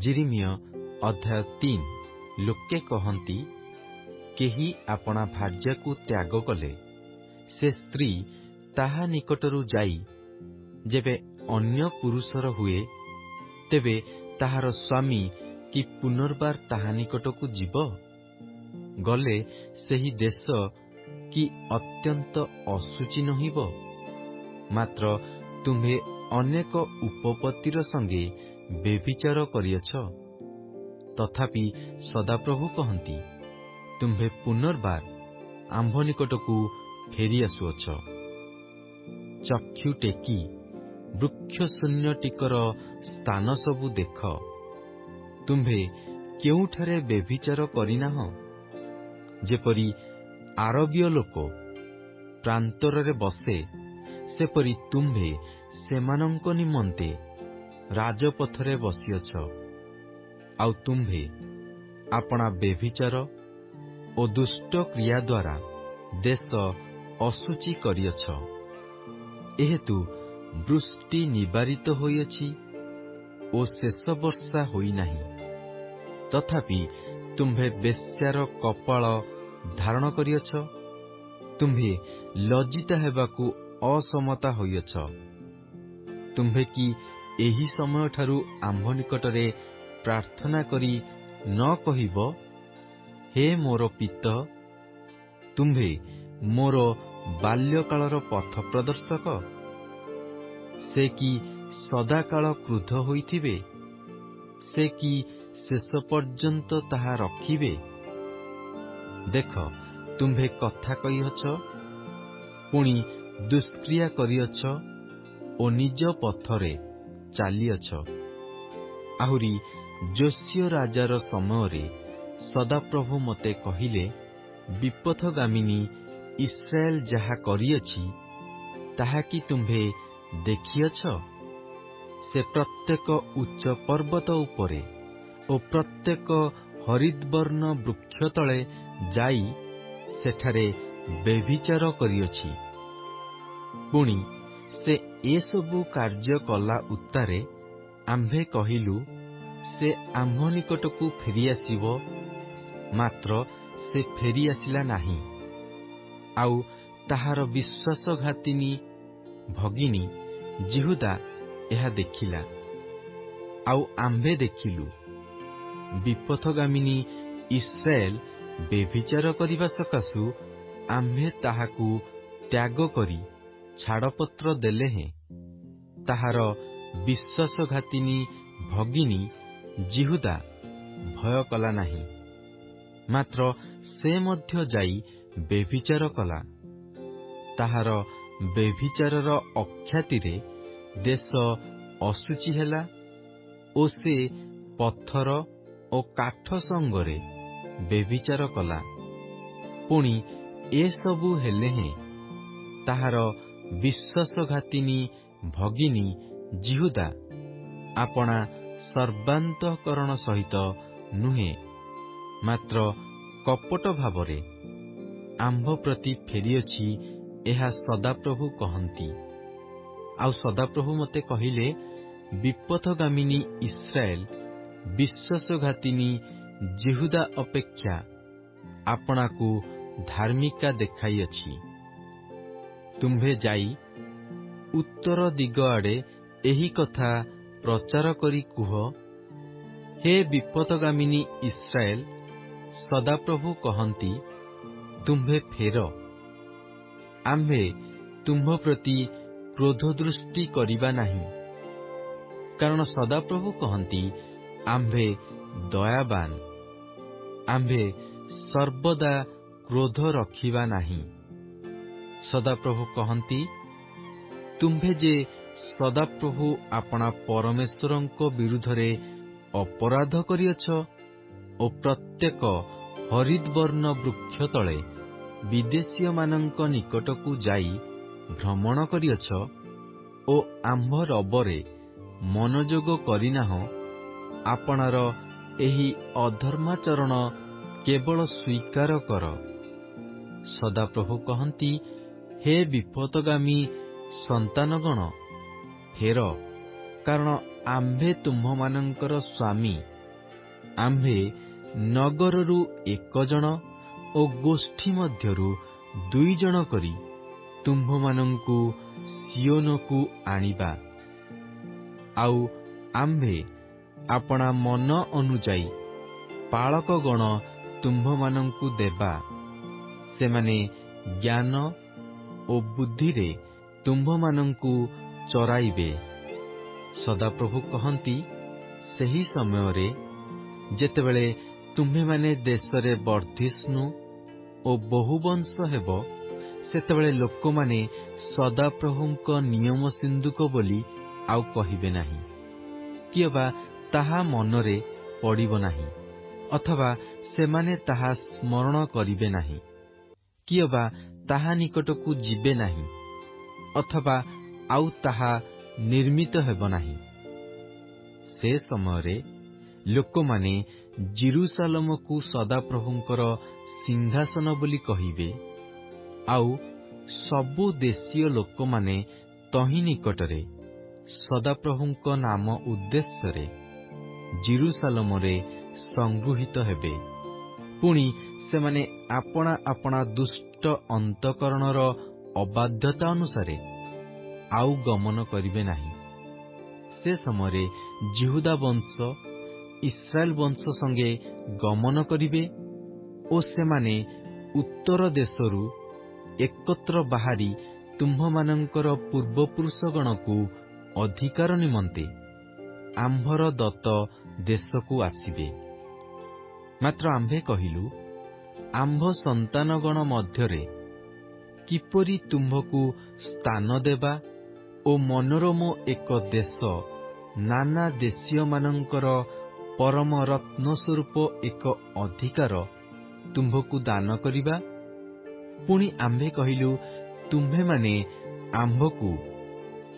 ଯିରିମିୟ ଅଧ୍ୟାୟ 3। ଲୋକେ କହନ୍ତି, କେହି ଆପଣା ଭାର୍ଯ୍ୟାକୁ ତ୍ୟାଗ କଲେ ସେ ସ୍ତ୍ରୀ ତାହା ନିକଟରୁ ଯାଇ ଯେବେ ଅନ୍ୟ ପୁରୁଷର ହୁଏ, ତେବେ ତାହାର ସ୍ୱାମୀ କି ପୁନର୍ବାର ତାହା ନିକଟକୁ ଯିବ? ଗଲେ ସେହି ଦେଶ କି ଅତ୍ୟନ୍ତ ଅଶୁଚି ନହିବ? ମାତ୍ର ତୁମ୍ଭେ ଅନେକ ଉପପତ୍ତିର ସଙ୍ଗେ ବ୍ୟଭିଚାର କରିଅଛ। ତଥାପି ସଦାପ୍ରଭୁ କହନ୍ତି, ତୁମ୍ଭେ ପୁନର୍ବାର ଆମ୍ଭ ନିକଟକୁ ଫେରିଆସୁଅଛ। ଚକ୍ଷୁ ଟେକି ବୃକ୍ଷଶୂନ୍ୟଟିକର ସ୍ଥାନ ସବୁ ଦେଖ। ତୁମ୍ଭେ କେଉଁଠାରେ ବ୍ୟଭିଚାର କରିନାହଁ? ଯେପରି ଆରବୀୟ ଲୋକ ପ୍ରାନ୍ତରରେ ବସେ, ସେପରି ତୁମ୍ଭେ ସେମାନଙ୍କ ନିମନ୍ତେ ରାଜପଥରେ ବସିଅଛ। ଆଉ ତୁମ୍ଭେ ଆପଣା ବ୍ୟଭିଚାର ଓ ଦୁଷ୍ଟ କ୍ରିୟା ଦ୍ୱାରା ଦେଶ ଅଶୁଚି କରିଅଛ। ଏହେତୁ ବୃଷ୍ଟି ନିବାରିତ ହୋଇଅଛି ଓ ଶେଷ ବର୍ଷା ହୋଇନାହିଁ। ତଥାପି ତୁମ୍ଭେ ବେଶ୍ୟାର କପାଳ ଧାରଣ କରିଅଛ। ତୁମ୍ଭେ ଲଜ୍ଜିତା ହେବାକୁ ଅସମତା ହୋଇଅଛ। ତୁମ୍ଭେ କି ଏହି ସମୟଠାରୁ ଆମ୍ଭ ନିକଟରେ ପ୍ରାର୍ଥନା କରି ନ କହିବ, ହେ ମୋର ପିତ, ତୁମ୍ଭେ ମୋର ବାଲ୍ୟକାଳର ପଥ ପ୍ରଦର୍ଶକ? ସେ କି ସଦାକାଳ କ୍ରୁଦ୍ଧ ହୋଇଥିବେ? ସେ କି ଶେଷ ପର୍ଯ୍ୟନ୍ତ ତାହା ରଖିବେ? ଦେଖ, ତୁମ୍ଭେ କଥା କହିଅଛ, ପୁଣି ଦୁଷ୍କ୍ରିୟା କରିଅଛ ଓ ନିଜ ପଥରେ ଚାଲିଅଛ। ଆହୁରି ଯୋଶୀୟ ରାଜାର ସମୟରେ ସଦାପ୍ରଭୁ ମୋତେ କହିଲେ, ବିପଥଗାମିନୀ ଇସ୍ରାଏଲ ଯାହା କରିଅଛି, ତାହା କି ତୁମ୍ଭେ ଦେଖିଅଛ? ସେ ପ୍ରତ୍ୟେକ ଉଚ୍ଚ ପର୍ବତ ଉପରେ ଓ ପ୍ରତ୍ୟେକ ହରିଦ୍ବର୍ଣ୍ଣ ବୃକ୍ଷ ତଳେ ଯାଇ ସେଠାରେ ବ୍ୟଭିଚାର କରିଅଛି। ପୁଣି ସେ ଏସବୁ କାର୍ଯ୍ୟ କଲା ଉତ୍ତାରେ ଆମ୍ଭେ କହିଲୁ, ସେ ଆମ୍ଭ ନିକଟକୁ ଫେରିଆସିବ, ମାତ୍ର ସେ ଫେରିଆସିଲା ନାହିଁ। ଆଉ ତାହାର ବିଶ୍ୱାସଘାତିନୀ ଭଗିନୀ ଯିହୁଦା ଏହା ଦେଖିଲା। ଆଉ ଆମ୍ଭେ ଦେଖିଲୁ, ବିପଥଗାମିନୀ ଇସ୍ରାଏଲ ବ୍ୟଭିଚାର କରିବା ସକାଶୁ ଆମ୍ଭେ ତାହାକୁ ତ୍ୟାଗ କରି ଛାଡ଼ପତ୍ର ଦେଲେହେଁ ତାହାର ବିଶ୍ୱାସଘାତିନୀ ଭଗିନୀ ଯିହୁଦା ଭୟ କଲା ନାହିଁ। ମାତ୍ର ସେ ମଧ୍ୟ ଯାଇ ବ୍ୟଭିଚାର କଲା। ତାହାର ବ୍ୟଭିଚାରର ଅଖ୍ୟାତିରେ ଦେଶ ଅଶୁଚି ହେଲା ଓ ସେ ପଥର ଓ କାଠ ସଙ୍ଗରେ ବ୍ୟଭିଚାର କଲା। ପୁଣି ଏସବୁ ହେଲେହେଁ ତାହାର ବିଶ୍ୱାସଘାତିନୀ ଭଗିନୀ ଯିହୁଦା ଆପଣା ସର୍ବାନ୍ତଃକରଣ ସହିତ ନୁହେଁ, ମାତ୍ର କପଟ ଭାବରେ ଆମ୍ଭ ପ୍ରତି ଫେରିଅଛି, ଏହା ସଦାପ୍ରଭୁ କହନ୍ତି। ଆଉ ସଦାପ୍ରଭୁ ମୋତେ କହିଲେ, ବିପଥଗାମିନୀ ଇସ୍ରାଏଲ ବିଶ୍ୱାସଘାତିନୀ ଯିହୁଦା ଅପେକ୍ଷା ଆପଣାକୁ ଧାର୍ମିକା ଦେଖାଇଅଛି। ତୁମ୍ଭେ ଯାଇ ଉତ୍ତର ଦିଗ ଆଡ଼େ ଏହି କଥା ପ୍ରଚାର କରି କୁହ, ହେ ବିପଥଗାମିନୀ ଇସ୍ରାଏଲ, ସଦାପ୍ରଭୁ କହନ୍ତି, ତୁମ୍ଭେ ଫେର। ଆମ୍ଭେ ତୁମ୍ଭ ପ୍ରତି କ୍ରୋଧ ଦୃଷ୍ଟି କରିବା ନାହିଁ। କାରଣ ସଦାପ୍ରଭୁ କହନ୍ତି, ଆମ୍ଭେ ଦୟାବାନ, ଆମ୍ଭେ ସର୍ବଦା କ୍ରୋଧ ରଖିବା ନାହିଁ। ସଦାପ୍ରଭୁ କହନ୍ତି, ତୁମ୍ଭେ ଯେ ସଦାପ୍ରଭୁ ଆପଣା ପରମେଶ୍ୱରଙ୍କ ବିରୁଦ୍ଧରେ ଅପରାଧ କରିଅଛ ଓ ପ୍ରତ୍ୟେକ ହରିଦ୍ବର୍ଣ୍ଣ ବୃକ୍ଷ ତଳେ ବିଦେଶୀୟମାନଙ୍କ ନିକଟକୁ ଯାଇ ଭ୍ରମଣ କରିଅଛ ଓ ଆମ୍ଭ ରବରେ ମନୋଯୋଗ କରିନାହଁ, ଆପଣାର ଏହି ଅଧର୍ମାଚରଣ କେବଳ ସ୍ୱୀକାର କର। ସଦାପ୍ରଭୁ କହନ୍ତି, ହେ ବିପଥଗାମୀ ସନ୍ତାନଗଣ, ଫେର, କାରଣ ଆମ୍ଭେ ତୁମ୍ଭମାନଙ୍କର ସ୍ୱାମୀ, ଆମ୍ଭେ ନଗରରୁ 1 ଜଣ ଓ ଗୋଷ୍ଠୀ ମଧ୍ୟରୁ 2 ଜଣ କରି ତୁମ୍ଭମାନଙ୍କୁ ସିଓନକୁ ଆଣିବା। ଆଉ ଆମ୍ଭେ ଆପଣା ମନ ଅନୁଯାୟୀ ପାଳକଗଣ ତୁମ୍ଭମାନଙ୍କୁ ଦେବା। ସେମାନେ ଜ୍ଞାନ ଓ ବୁଦ୍ଧିରେ ତୁମ୍ଭମାନଙ୍କୁ ଚରାଇବେ। ସଦାପ୍ରଭୁ କହନ୍ତି, ସେହି ସମୟରେ ଯେତେବେଳେ ତୁମ୍ଭେମାନେ ଦେଶରେ ବର୍ଦ୍ଧିଷ୍ଣୁ ଓ ବହୁବଂଶ ହେବ, ସେତେବେଳେ ଲୋକମାନେ ସଦାପ୍ରଭୁଙ୍କ ନିୟମ ସିନ୍ଦୁକ ବୋଲି ଆଉ କହିବେ ନାହିଁ, କିଏବା ତାହା ମନରେ ପଡ଼ିବ ନାହିଁ, ଅଥବା ସେମାନେ ତାହା ସ୍ମରଣ କରିବେ ନାହିଁ, କିଏବା ତାହା ନିକଟକୁ ଯିବେ ନାହିଁ, ଅଥବା ଆଉ ତାହା ନିର୍ମିତ ହେବ ନାହିଁ। ସେ ସମୟରେ ଲୋକମାନେ ଜେରୁସାଲେମକୁ ସଦାପ୍ରଭୁଙ୍କର ସିଂହାସନ ବୋଲି କହିବେ, ଆଉ ସବୁ ଦେଶୀୟ ଲୋକମାନେ ତହିଁ ନିକଟରେ ସଦାପ୍ରଭୁଙ୍କ ନାମ ଉଦ୍ଦେଶ୍ୟରେ ଜେରୁସାଲେମରେ ସଂଗୃହୀତ ହେବେ। ପୁଣି ସେମାନେ ଆପଣା ଆପଣା ଦୁଷ୍ଟ ଅନ୍ତଃକରଣର ଅବାଧ୍ୟତା ଅନୁସାରେ ଆଉ ଗମନ କରିବେ ନାହିଁ। ସେ ସମୟରେ ଯିହୁଦା ବଂଶ ଇସ୍ରାଏଲ ବଂଶ ସଙ୍ଗେ ଗମନ କରିବେ ଓ ସେମାନେ ଉତ୍ତର ଦେଶରୁ ଏକତ୍ର ବାହାରି ତୁମ୍ଭମାନଙ୍କର ପୂର୍ବପୁରୁଷଗଣକୁ ଅଧିକାର ନିମନ୍ତେ ଆମ୍ଭର ଦତ୍ତ ଦେଶକୁ ଆସିବେ। ମାତ୍ର ଆମ୍ଭେ କହିଲୁ, ଆମ୍ଭ ସନ୍ତାନଗଣ ମଧ୍ୟରେ କିପରି ତୁମ୍ଭକୁ ସ୍ଥାନ ଦେବା ଓ ମନୋରମ ଏକ ଦେଶ, ନାନା ଦେଶୀୟମାନଙ୍କର ପରମ ରତ୍ନ ସ୍ୱରୂପ ଏକ ଅଧିକାର ତୁମ୍ଭକୁ ଦାନ କରିବା। ପୁଣି ଆମ୍ଭେ କହିଲୁ, ତୁମ୍ଭେମାନେ ଆମ୍ଭକୁ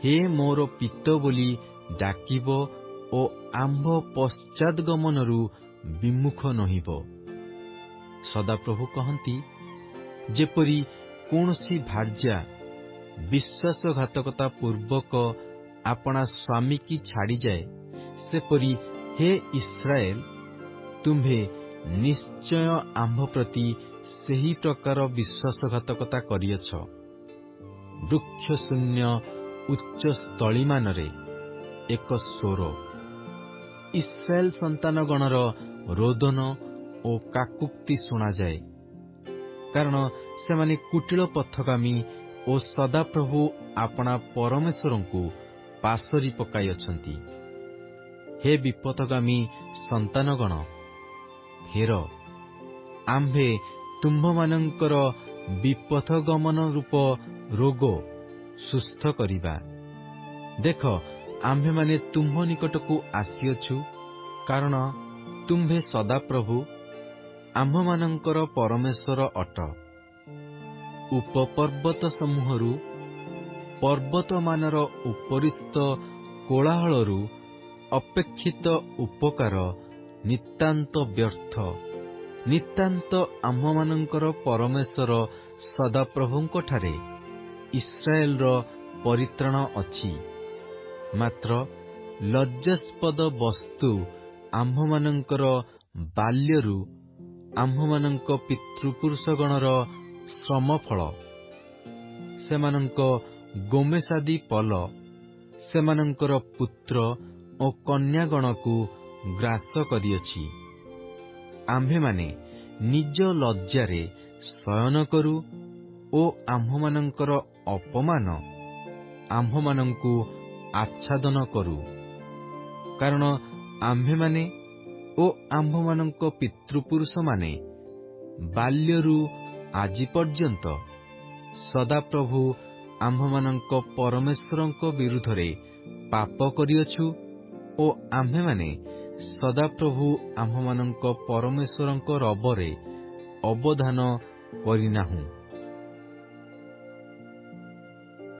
ହେ ମୋର ପିତ ବୋଲି ଡାକିବ ଓ ଆମ୍ଭ ପଶ୍ଚାଦ୍ଗମନରୁ ବିମୁଖ ନୋହିବ। ସଦାପ୍ରଭୁ କହନ୍ତି, ଯେପରି କୌଣସି ଭାର୍ଯ୍ୟା ବିଶ୍ୱାସଘାତକତା ପୂର୍ବକ ଆପଣା ସ୍ୱାମୀକି ଛାଡ଼ିଯାଏ, ସେପରି ହେ ଇସ୍ରାଏଲ, ତୁମ୍ଭେ ନିଶ୍ଚୟ ଆମ୍ଭ ପ୍ରତି ସେହି ପ୍ରକାର ବିଶ୍ୱାସଘାତକତା କରିଅଛ। ବୃକ୍ଷଶୂନ୍ୟ ଉଚ୍ଚ ସ୍ଥଳୀମାନରେ ଏକ ସ୍ୱର, ଇସ୍ରାଏଲ ସନ୍ତାନଗଣର ରୋଦନ ଓ କାକୁକ୍ତି ଶୁଣାଯାଏ, କାରଣ ସେମାନେ କୁଟିଳ ପଥଗାମୀ ଓ ସଦାପ୍ରଭୁ ଆପଣା ପରମେଶ୍ୱରଙ୍କୁ ପାଶୋରି ପକାଇଅଛନ୍ତି। ହେ ବିପଥଗାମୀ ସନ୍ତାନଗଣ, ଫେର, ଆମ୍ଭେ ତୁମ୍ଭମାନଙ୍କର ବିପଥଗମନ ରୂପ ରୋଗ ସୁସ୍ଥ କରିବା। ଦେଖ, ଆମ୍ଭେମାନେ ତୁମ୍ଭ ନିକଟକୁ ଆସିଅଛୁ, କାରଣ ତୁମ୍ଭେ ସଦାପ୍ରଭୁ ଆମ୍ଭମାନଙ୍କର ପରମେଶ୍ୱର ଅଟ। ଉପପର୍ବତ ସମୂହରୁ, ପର୍ବତମାନର ଉପରିସ୍ଥ କୋଳାହଳରୁ ଅପେକ୍ଷିତ ଉପକାର ନିତାନ୍ତ ବ୍ୟର୍ଥ। ନିତାନ୍ତ ଆମ୍ଭମାନଙ୍କର ପରମେଶ୍ୱର ସଦାପ୍ରଭୁଙ୍କଠାରେ ଇସ୍ରାଏଲର ପରିତ୍ରାଣ ଅଛି। ମାତ୍ର ଲଜ୍ଜାସ୍ପଦ ବସ୍ତୁ ଆମ୍ଭମାନଙ୍କର ବାଲ୍ୟରୁ ଆମ୍ଭମାନଙ୍କ ପିତୃପୁରୁଷଗଣର ଶ୍ରମଫଳ, ସେମାନଙ୍କ ଗୋମେସାଦି ପଲ, ସେମାନଙ୍କର ପୁତ୍ର ଓ କନ୍ୟାଗଣକୁ ଗ୍ରାସ କରିଅଛି। ଆମ୍ଭେମାନେ ନିଜ ଲଜ୍ଜାରେ ଶୟନ କରୁ ଓ ଆମ୍ଭମାନଙ୍କର ଅପମାନ ଆମ୍ଭମାନଙ୍କୁ ଆଚ୍ଛାଦନ କରୁ। କାରଣ ଆମ୍ଭେମାନେ ଓ ଆମ୍ଭମାନଙ୍କ ପିତୃପୁରୁଷମାନେ ବାଲ୍ୟରୁ ଆଜି ପର୍ଯ୍ୟନ୍ତ ସଦାପ୍ରଭୁ ଆମ୍ଭମାନଙ୍କ ପରମେଶ୍ୱରଙ୍କ ବିରୁଦ୍ଧରେ ପାପ କରିଅଛୁ ଓ ଆମ୍ଭେମାନେ ସଦାପ୍ରଭୁ ଆମ୍ଭମାନଙ୍କ ପରମେଶ୍ୱରଙ୍କ ରବରେ ଅବଧାନ କରିନାହୁଁ।